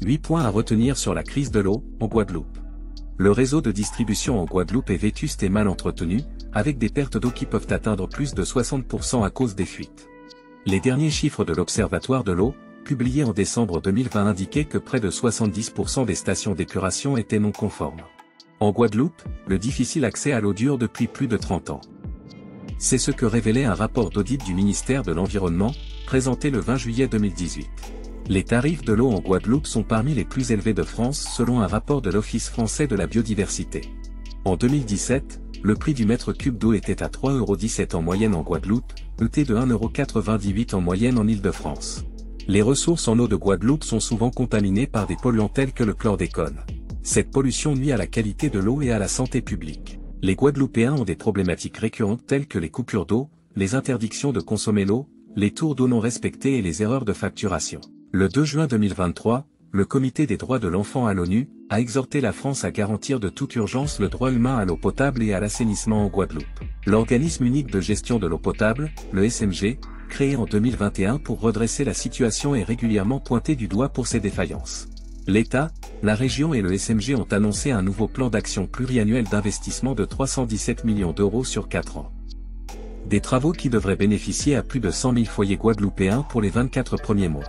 8 points à retenir sur la crise de l'eau, en Guadeloupe. Le réseau de distribution en Guadeloupe est vétuste et mal entretenu, avec des pertes d'eau qui peuvent atteindre plus de 60% à cause des fuites. Les derniers chiffres de l'Observatoire de l'eau, publiés en décembre 2020 indiquaient que près de 70% des stations d'épuration étaient non conformes. En Guadeloupe, le difficile accès à l'eau dure depuis plus de 30 ans. C'est ce que révélait un rapport d'audit du ministère de l'Environnement, présenté le 20 juillet 2018. Les tarifs de l'eau en Guadeloupe sont parmi les plus élevés de France selon un rapport de l'Office français de la biodiversité. En 2017, le prix du mètre cube d'eau était à 3,17 € en moyenne en Guadeloupe, était de 1,98 € en moyenne en Île-de-France. Les ressources en eau de Guadeloupe sont souvent contaminées par des polluants tels que le chlordécone. Cette pollution nuit à la qualité de l'eau et à la santé publique. Les Guadeloupéens ont des problématiques récurrentes telles que les coupures d'eau, les interdictions de consommer l'eau, les tours d'eau non respectés et les erreurs de facturation. Le 2 juin 2023, le Comité des droits de l'enfant à l'ONU a exhorté la France à garantir de toute urgence le droit humain à l'eau potable et à l'assainissement en Guadeloupe. L'organisme unique de gestion de l'eau potable, le SMG, créé en 2021 pour redresser la situation est régulièrement pointé du doigt pour ses défaillances. L'État, la région et le SMG ont annoncé un nouveau plan d'action pluriannuel d'investissement de 317 millions d'euros sur 4 ans. Des travaux qui devraient bénéficier à plus de 100 000 foyers guadeloupéens pour les 24 premiers mois.